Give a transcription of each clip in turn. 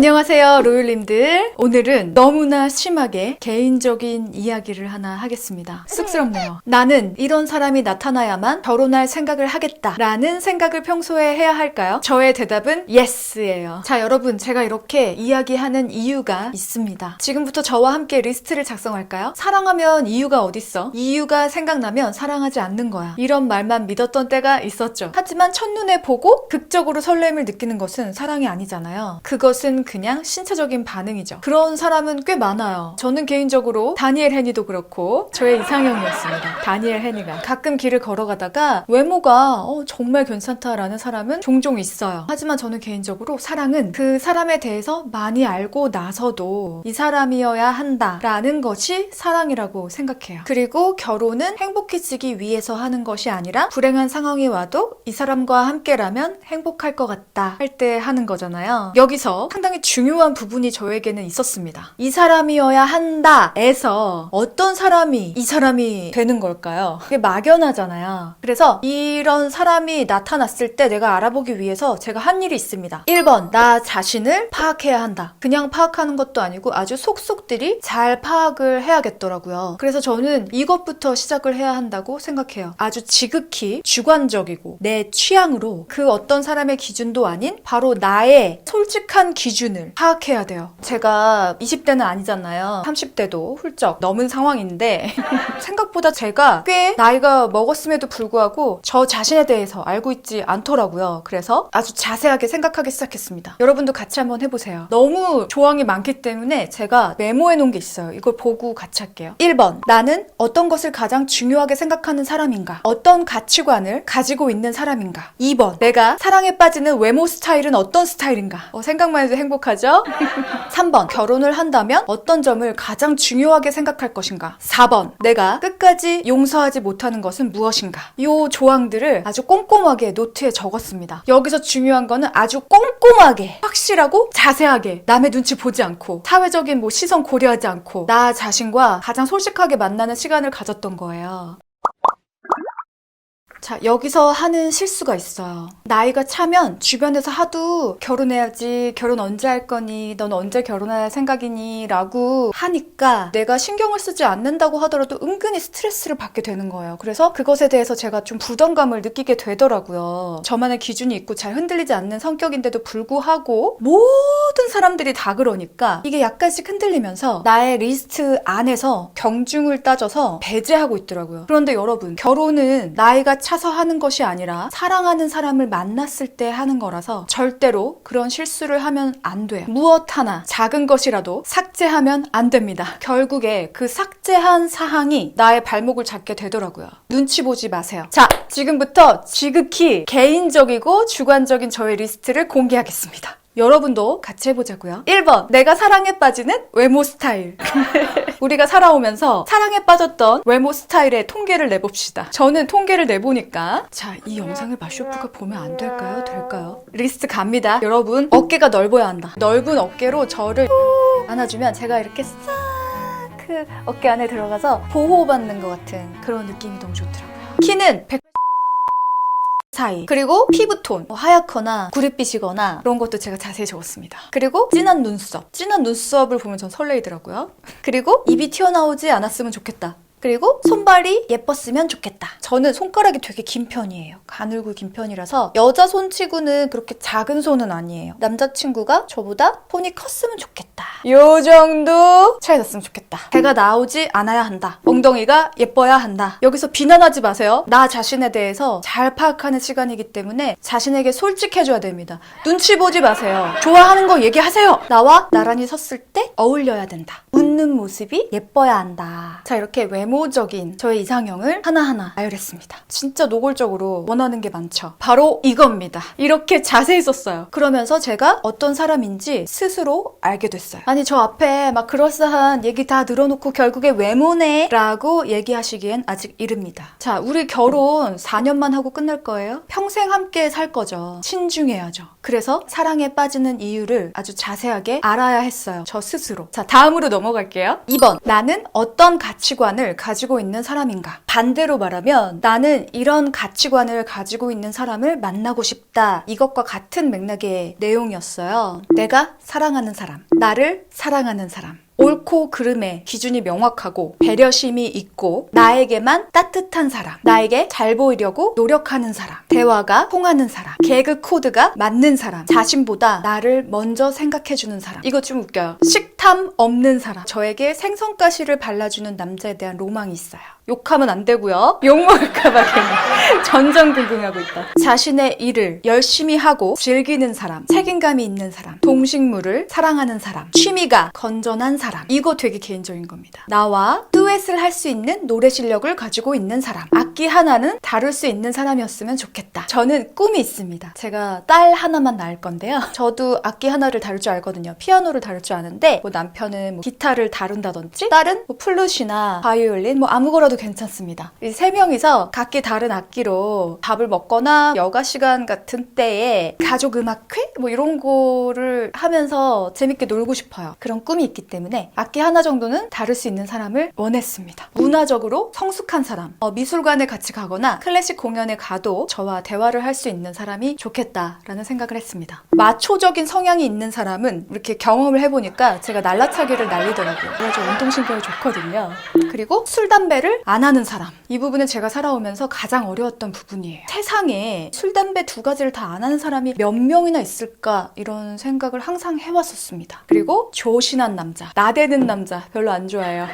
안녕하세요, 로율님들. 오늘은 너무나 심하게 개인적인 이야기를 하나 하겠습니다. 쑥스럽네요. 나는 이런 사람이 나타나야만 결혼할 생각을 하겠다 라는 생각을 평소에 해야 할까요? 저의 대답은 예스예요. 자, 여러분, 제가 이렇게 이야기하는 이유가 있습니다. 지금부터 저와 함께 리스트를 작성할까요? 사랑하면 이유가 어딨어? 이유가 생각나면 사랑하지 않는 거야. 이런 말만 믿었던 때가 있었죠. 하지만 첫눈에 보고 극적으로 설렘을 느끼는 것은 사랑이 아니잖아요. 그것은 그냥 신체적인 반응이죠. 그런 사람은 꽤 많아요. 저는 개인적으로 다니엘 헤니도 그렇고 저의 이상형이었습니다. 다니엘 헤니가. 가끔 길을 걸어가다가 외모가 정말 괜찮다라는 사람은 종종 있어요. 하지만 저는 개인적으로 사랑은 그 사람에 대해서 많이 알고 나서도 이 사람이어야 한다라는 것이 사랑이라고 생각해요. 그리고 결혼은 행복해지기 위해서 하는 것이 아니라 불행한 상황이 와도 이 사람과 함께라면 행복할 것 같다 할 때 하는 거잖아요. 여기서 상당히 중요한 부분이 저에게는 있었습니다. 이 사람이어야 한다에서 어떤 사람이 이 사람이 되는 걸까요? 그게 막연하잖아요. 그래서 이런 사람이 나타났을 때 내가 알아보기 위해서 제가 한 일이 있습니다. 1번, 나 자신을 파악해야 한다. 그냥 파악하는 것도 아니고 아주 속속들이 잘 파악을 해야겠더라고요. 그래서 저는 이것부터 시작을 해야 한다고 생각해요. 아주 지극히 주관적이고 내 취향으로 그 어떤 사람의 기준도 아닌 바로 나의 솔직한 기준을 파악해야 돼요. 제가 20대는 아니잖아요. 30대도 훌쩍 넘은 상황인데 생각보다 제가 꽤 나이가 먹었음에도 불구하고 저 자신에 대해서 알고 있지 않더라고요. 그래서 아주 자세하게 생각하기 시작했습니다. 여러분도 같이 한번 해보세요. 너무 조항이 많기 때문에 제가 메모해 놓은 게 있어요. 이걸 보고 같이 할게요. 1번, 나는 어떤 것을 가장 중요하게 생각하는 사람인가? 어떤 가치관을 가지고 있는 사람인가? 2번, 내가 사랑에 빠지는 외모 스타일은 어떤 스타일인가? 생각만 해도 행복하죠? 3번, 결혼을 한다면 어떤 점을 가장 중요하게 생각할 것인가? 4번, 내가 끝까지 용서하지 못하는 것은 무엇인가? 이 조항들을 아주 꼼꼼하게 노트에 적었습니다. 여기서 중요한 거는 아주 꼼꼼하게, 확실하고 자세하게 남의 눈치 보지 않고 사회적인 시선 고려하지 않고 나 자신과 가장 솔직하게 만나는 시간을 가졌던 거예요. 자, 여기서 하는 실수가 있어요. 나이가 차면 주변에서 하도 결혼해야지, 결혼 언제 할 거니, 넌 언제 결혼할 생각이니 라고 하니까 내가 신경을 쓰지 않는다고 하더라도 은근히 스트레스를 받게 되는 거예요. 그래서 그것에 대해서 제가 좀 부담감을 느끼게 되더라고요. 저만의 기준이 있고 잘 흔들리지 않는 성격인데도 불구하고 모든 사람들이 다 그러니까 이게 약간씩 흔들리면서 나의 리스트 안에서 경중을 따져서 배제하고 있더라고요. 그런데 여러분, 결혼은 나이가 차서 하는 것이 아니라 사랑하는 사람을 만났을 때 하는 거라서 절대로 그런 실수를 하면 안 돼요. 무엇 하나 작은 것이라도 삭제하면 안 됩니다. 결국에 그 삭제한 사항이 나의 발목을 잡게 되더라고요. 눈치 보지 마세요. 자, 지금부터 지극히 개인적이고 주관적인 저의 리스트를 공개하겠습니다. 여러분도 같이 해보자고요. 1번, 내가 사랑에 빠지는 외모 스타일. 우리가 살아오면서 사랑에 빠졌던 외모 스타일의 통계를 내봅시다. 저는 통계를 내보니까 자, 이 영상을 마쇼프가 보면 안 될까요? 될까요? 리스트 갑니다. 여러분, 어깨가 넓어야 한다. 넓은 어깨로 저를 안아주면 제가 이렇게 싹 그 어깨 안에 들어가서 보호받는 것 같은 그런 느낌이 너무 좋더라고요. 키는 100 사이. 그리고 피부톤, 하얗거나 구릿빛이거나 그런 것도 제가 자세히 적었습니다. 그리고 진한 눈썹. 진한 눈썹을 보면 전 설레이더라고요. 그리고 입이 튀어나오지 않았으면 좋겠다. 그리고 손발이 예뻤으면 좋겠다. 저는 손가락이 되게 긴 편이에요. 가늘고 긴 편이라서 여자 손치고는 그렇게 작은 손은 아니에요. 남자친구가 저보다 손이 컸으면 좋겠다. 요 정도 차이 났으면 좋겠다. 배가 나오지 않아야 한다. 엉덩이가 예뻐야 한다. 여기서 비난하지 마세요. 나 자신에 대해서 잘 파악하는 시간이기 때문에 자신에게 솔직해줘야 됩니다. 눈치 보지 마세요. 좋아하는 거 얘기하세요. 나와 나란히 섰을 때 어울려야 된다. 웃는 모습이 예뻐야 한다. 자, 이렇게 외모적인 저의 이상형을 하나하나 나열했습니다. 진짜 노골적으로 원하는 게 많죠. 바로 이겁니다. 이렇게 자세히 썼어요. 그러면서 제가 어떤 사람인지 스스로 알게 됐어요. 아니, 저 앞에 막 그럴싸한 얘기 다 늘어놓고 결국에 외모네 라고 얘기하시기엔 아직 이릅니다. 자, 우리 결혼 4년만 하고 끝날 거예요? 평생 함께 살 거죠. 신중해야죠. 그래서 사랑에 빠지는 이유를 아주 자세하게 알아야 했어요. 저 스스로. 자, 다음으로 넘어갈게요. 넘어갈게요. 2번. 나는 어떤 가치관을 가지고 있는 사람인가? 반대로 말하면 나는 이런 가치관을 가지고 있는 사람을 만나고 싶다. 이것과 같은 맥락의 내용이었어요. 내가 사랑하는 사람, 나를 사랑하는 사람. 옳고 그름의 기준이 명확하고 배려심이 있고 나에게만 따뜻한 사람, 나에게 잘 보이려고 노력하는 사람, 대화가 통하는 사람, 개그 코드가 맞는 사람, 자신보다 나를 먼저 생각해주는 사람. 이거 좀 웃겨요. 식탐 없는 사람, 저에게 생선가시를 발라주는 남자에 대한 로망이 있어요. 욕하면 안 되고요. 욕먹을까봐 괜히 전전긍긍하고 있다. 자신의 일을 열심히 하고 즐기는 사람, 책임감이 있는 사람, 동식물을 사랑하는 사람, 취미가 건전한 사람. 이거 되게 개인적인 겁니다. 나와 듀엣을 할 수 있는 노래 실력을 가지고 있는 사람, 악기 하나는 다룰 수 있는 사람이었으면 좋겠다. 저는 꿈이 있습니다. 제가 딸 하나만 낳을 건데요. 저도 악기 하나를 다룰 줄 알거든요. 피아노를 다룰 줄 아는데 뭐 남편은 뭐 기타를 다룬다든지 딸은 뭐 플룻이나 바이올린 뭐 아무거라도 괜찮습니다. 이 세 명이서 각기 다른 악기로 밥을 먹거나 여가 시간 같은 때에 가족 음악회? 뭐 이런 거를 하면서 재밌게 놀고 싶어요. 그런 꿈이 있기 때문에 악기 하나 정도는 다룰 수 있는 사람을 원했습니다. 문화적으로 성숙한 사람, 미술관에 같이 가거나 클래식 공연에 가도 저와 대화를 할 수 있는 사람이 좋겠다라는 생각을 했습니다. 마초적인 성향이 있는 사람은 이렇게 경험을 해보니까 제가 날라차기를 날리더라고요. 그래서 운동신경이 좋거든요. 그리고 술, 담배를 안 하는 사람. 이 부분은 제가 살아오면서 가장 어려웠던 부분이에요. 세상에 술, 담배 두 가지를 다 안 하는 사람이 몇 명이나 있을까 이런 생각을 항상 해왔었습니다. 그리고 조신한 남자, 나대는 남자 별로 안 좋아해요.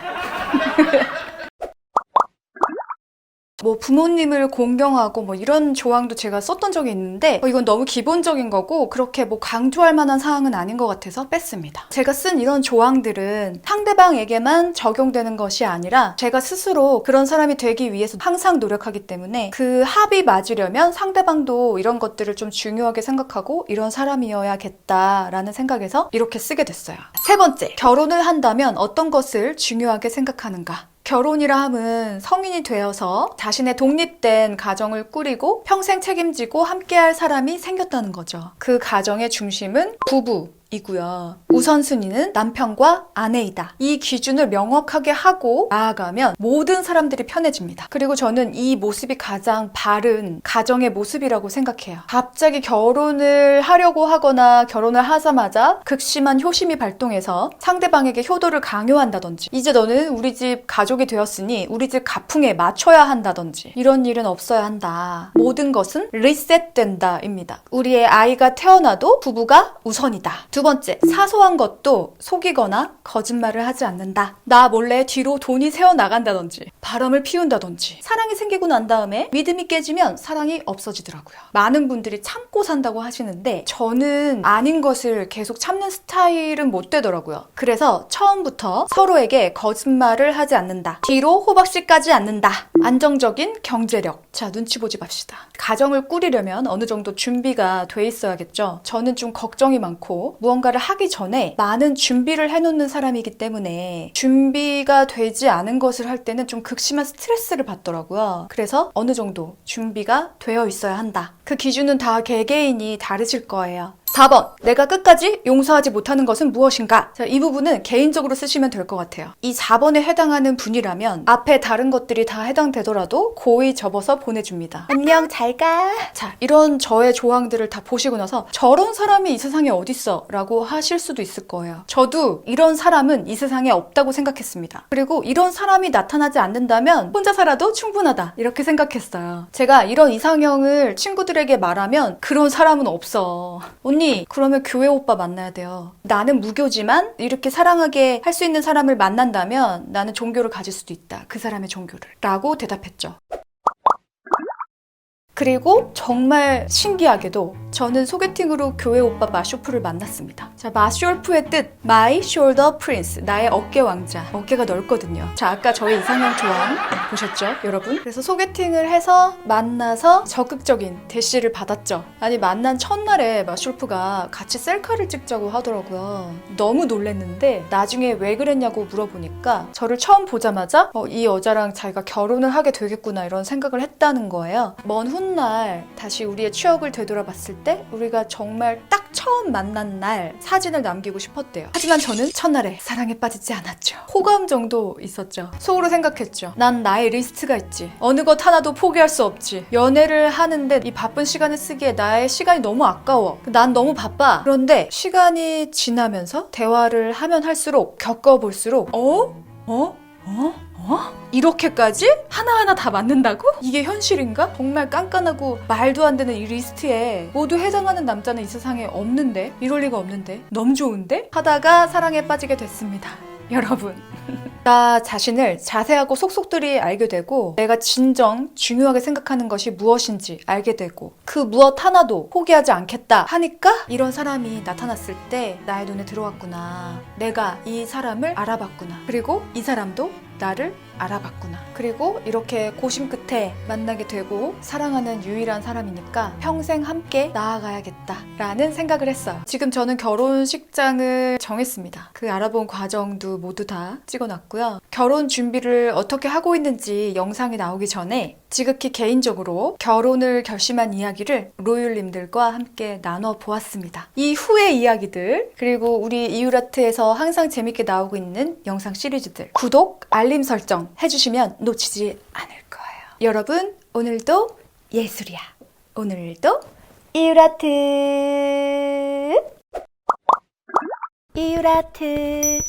뭐 부모님을 공경하고 뭐 이런 조항도 제가 썼던 적이 있는데 이건 너무 기본적인 거고 그렇게 뭐 강조할 만한 사항은 아닌 것 같아서 뺐습니다. 제가 쓴 이런 조항들은 상대방에게만 적용되는 것이 아니라 제가 스스로 그런 사람이 되기 위해서 항상 노력하기 때문에 그 합이 맞으려면 상대방도 이런 것들을 좀 중요하게 생각하고 이런 사람이어야겠다라는 생각에서 이렇게 쓰게 됐어요. 세 번째, 결혼을 한다면 어떤 것을 중요하게 생각하는가? 결혼이라 함은 성인이 되어서 자신의 독립된 가정을 꾸리고 평생 책임지고 함께할 사람이 생겼다는 거죠. 그 가정의 중심은 부부이고요. 우선순위는 남편과 아내이다. 이 기준을 명확하게 하고 나아가면 모든 사람들이 편해집니다. 그리고 저는 이 모습이 가장 바른 가정의 모습이라고 생각해요. 갑자기 결혼을 하려고 하거나 결혼을 하자마자 극심한 효심이 발동해서 상대방에게 효도를 강요한다든지 이제 너는 우리 집 가족이 되었으니 우리 집 가풍에 맞춰야 한다든지 이런 일은 없어야 한다. 모든 것은 리셋된다 입니다. 우리의 아이가 태어나도 부부가 우선이다. 두 번째, 사소한 것도 속이거나 거짓말을 하지 않는다. 나 몰래 뒤로 돈이 새어나간다든지 바람을 피운다든지 사랑이 생기고 난 다음에 믿음이 깨지면 사랑이 없어지더라고요. 많은 분들이 참고 산다고 하시는데 저는 아닌 것을 계속 참는 스타일은 못 되더라고요. 그래서 처음부터 서로에게 거짓말을 하지 않는다. 뒤로 호박씨 까지 않는다. 안정적인 경제력. 자, 눈치 보지 맙시다. 가정을 꾸리려면 어느 정도 준비가 돼 있어야겠죠. 저는 좀 걱정이 많고 무언가를 하기 전에 많은 준비를 해놓는 사람이기 때문에 준비가 되지 않은 것을 할 때는 좀 극심한 스트레스를 받더라고요. 그래서 어느 정도 준비가 되어 있어야 한다. 그 기준은 다 개개인이 다르실 거예요. 4번, 내가 끝까지 용서하지 못하는 것은 무엇인가? 자, 이 부분은 개인적으로 쓰시면 될 것 같아요. 이 4번에 해당하는 분이라면 앞에 다른 것들이 다 해당되더라도 고이 접어서 보내줍니다. 안녕, 잘 가. 자, 이런 저의 조항들을 다 보시고 나서 저런 사람이 이 세상에 어딨어? 라고 하실 수도 있을 거예요. 저도 이런 사람은 이 세상에 없다고 생각했습니다. 그리고 이런 사람이 나타나지 않는다면 혼자 살아도 충분하다. 이렇게 생각했어요. 제가 이런 이상형을 친구들에게 말하면 그런 사람은 없어. 언니, 그러면 교회 오빠 만나야 돼요. 나는 무교지만 이렇게 사랑하게 할 수 있는 사람을 만난다면 나는 종교를 가질 수도 있다. 그 사람의 종교를. 라고 대답했죠. 그리고 정말 신기하게도 저는 소개팅으로 교회 오빠 마쇼프를 만났습니다. 자, 마쇼프의 뜻, My Shoulder Prince, 나의 어깨 왕자. 어깨가 넓거든요. 자, 아까 저의 이상형 조항 보셨죠, 여러분? 그래서 소개팅을 해서 만나서 적극적인 대시를 받았죠. 아니, 만난 첫날에 마쇼프가 같이 셀카를 찍자고 하더라고요. 너무 놀랐는데 나중에 왜 그랬냐고 물어보니까 저를 처음 보자마자 이 여자랑 자기가 결혼을 하게 되겠구나 이런 생각을 했다는 거예요. 먼 훗날 다시 우리의 추억을 되돌아봤을 때 우리가 정말 딱 처음 만난 날 사진을 남기고 싶었대요. 하지만 저는 첫날에 사랑에 빠지지 않았죠. 호감 정도 있었죠. 속으로 생각했죠. 난 나의 리스트가 있지. 어느 것 하나도 포기할 수 없지. 연애를 하는데 이 바쁜 시간을 쓰기에 나의 시간이 너무 아까워. 난 너무 바빠. 그런데 시간이 지나면서 대화를 하면 할수록 겪어볼수록 이렇게까지? 하나하나 다 맞는다고? 이게 현실인가? 정말 깐깐하고 말도 안 되는 이 리스트에 모두 해당하는 남자는 이 세상에 없는데? 이럴 리가 없는데? 너무 좋은데? 하다가 사랑에 빠지게 됐습니다. 여러분. 나 자신을 자세하고 속속들이 알게 되고 내가 진정 중요하게 생각하는 것이 무엇인지 알게 되고 그 무엇 하나도 포기하지 않겠다 하니까 이런 사람이 나타났을 때 나의 눈에 들어왔구나. 내가 이 사람을 알아봤구나. 그리고 이 사람도 나를 알아봤구나. 그리고 이렇게 고심 끝에 만나게 되고 사랑하는 유일한 사람이니까 평생 함께 나아가야겠다 라는 생각을 했어요. 지금 저는 결혼식장을 정했습니다. 그 알아본 과정도 모두 다 찍어놨고요. 결혼 준비를 어떻게 하고 있는지 영상이 나오기 전에 지극히 개인적으로 결혼을 결심한 이야기를 로율님들과 함께 나눠보았습니다. 이 후의 이야기들 그리고 우리 이유라트에서 항상 재밌게 나오고 있는 영상 시리즈들 구독, 알림 설정 해주시면 놓치지 않을 거예요. 여러분 오늘도 예술이야. 오늘도 이유라트 이유라트